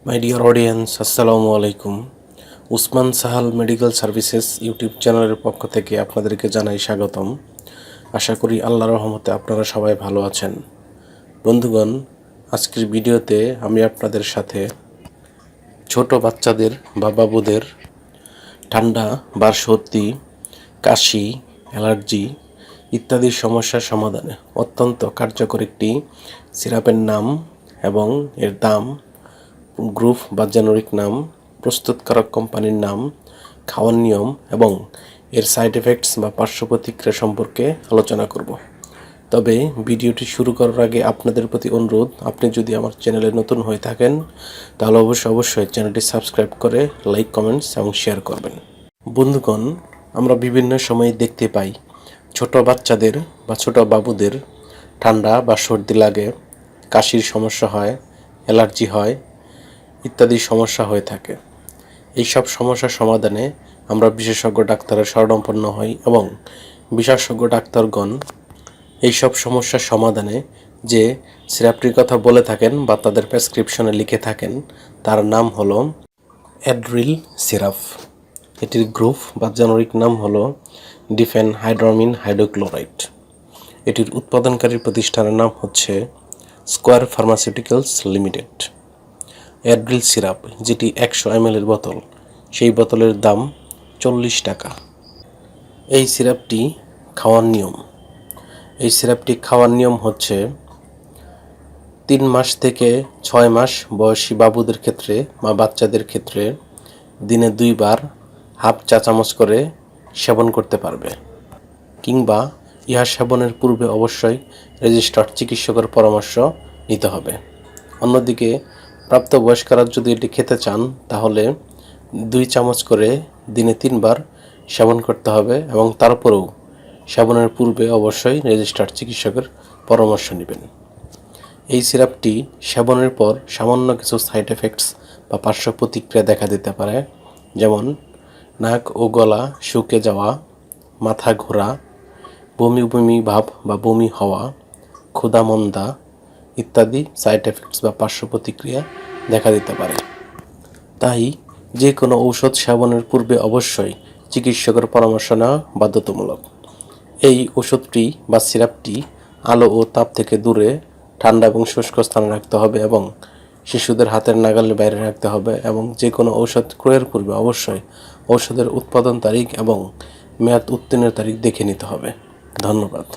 My dear audience, আসসালামু আলাইকুম। Usman Sahal medical services YouTube চ্যানেলের পক্ষ থেকে আপনাদেরকে জানাই স্বাগতম। আশা করি আল্লাহর রহমতে আপনারা সবাই ভালো আছেন। বন্ধুগণ, আজকের ভিডিওতে আমি আপনাদের সাথে ছোট বাচ্চাদের বা বাবুদের ঠান্ডা বা সর্দি, কাশি, অ্যালার্জি ইত্যাদি সমস্যার সমাধানে অত্যন্ত কার্যকর একটি সিরাপের নাম এবং এর দাম, গ্রুপ বা জেনেরিক নাম, প্রস্তুতকারক কোম্পানির নাম, খাওয়ার নিয়ম এবং এর সাইড এফেক্টস বা পার্শ্ব প্রতিক্রিয়া সম্পর্কে আলোচনা করব। তবে ভিডিওটি শুরু করার আগে আপনাদের প্রতি অনুরোধ, আপনি যদি আমার চ্যানেলে নতুন হয়ে থাকেন তাহলে অবশ্যই চ্যানেলটি সাবস্ক্রাইব করে লাইক, কমেন্টস এবং শেয়ার করবেন। বন্ধুগণ, আমরা বিভিন্ন সময় দেখতে পাই ছোট বাচ্চাদের বা ছোট বাবুদের ঠান্ডা বা সর্দি লাগে, কাশির সমস্যা হয়, অ্যালার্জি হয় ইত্যাদি সমস্যা হয়ে থাকে। এইসব সমস্যার সমাধানে আমরা বিশেষজ্ঞ ডাক্তারের শরণাপন্ন হই এবং বিশেষজ্ঞ ডাক্তারগণ এইসব সমস্যার সমাধানে যে সিরাপটির কথা বলে থাকেন বা তাদের প্রেসক্রিপশনে লিখে থাকেন তার নাম হলো অ্যাড্রিল সিরাপ। এটির গ্রুপ বা জেনেরিক নাম হলো ডিফেনহাইড্রামিন হাইড্রোক্লোরাইড। এটির উৎপাদনকারী প্রতিষ্ঠানের নাম হচ্ছে স্কোয়ার ফার্মাসিউটিক্যালস লিমিটেড। অ্যাড্রিল সিরাপ, যেটি 100 ml এর বোতল, সেই বোতলের দাম 40 টাকা। এই সিরাপটি খাওয়ার নিয়ম হচ্ছে 3 মাস থেকে 6 মাস বয়সী বাবুদের ক্ষেত্রে বা বাচ্চাদের ক্ষেত্রে দিনে 2 বার হাফ চা চামচ করে সেবন করতে পারবে, কিংবা ইহা সেবনের পূর্বে অবশ্যই রেজিস্টার্ড চিকিৎসকের পরামর্শ নিতে হবে। অন্যদিকে প্রাপ্তবয়স্করা যদি এটি খেতে চান তাহলে 2 চামচ করে দিনে 3 বার সেবন করতে হবে এবং তারপরেও সেবনের পূর্বে অবশ্যই রেজিস্টার্ড চিকিৎসকের পরামর্শ নেবেন। এই সিরাপটি সেবনের পর সামান্য কিছু সাইড এফেক্টস বা পার্শ্ব প্রতিক্রিয়া দেখা দিতে পারে, যেমন নাক ও গলা শুকিয়ে যাওয়া, মাথা ঘোরা, বমি বমি ভাব বা বমি হওয়া, ক্ষুধা মন্দা ইত্যাদি সাইড এফেক্টস বা পার্শ্ব প্রতিক্রিয়া দেখা দিতে পারে। তাই যে কোনো ঔষধ সেবনের পূর্বে অবশ্যই চিকিৎসকের পরামর্শ নেওয়া বাধ্যতামূলক। এই ওষুধটি বা সিরাপটি আলো ও তাপ থেকে দূরে ঠান্ডা এবং শুষ্ক স্থানে রাখতে হবে এবং শিশুদের হাতের নাগালের বাইরে রাখতে হবে এবং যে কোনো ঔষধ ক্রয়ের পূর্বে অবশ্যই ঔষধের উৎপাদন তারিখ এবং মেয়াদ উত্তীর্ণের তারিখ দেখে নিতে হবে। ধন্যবাদ।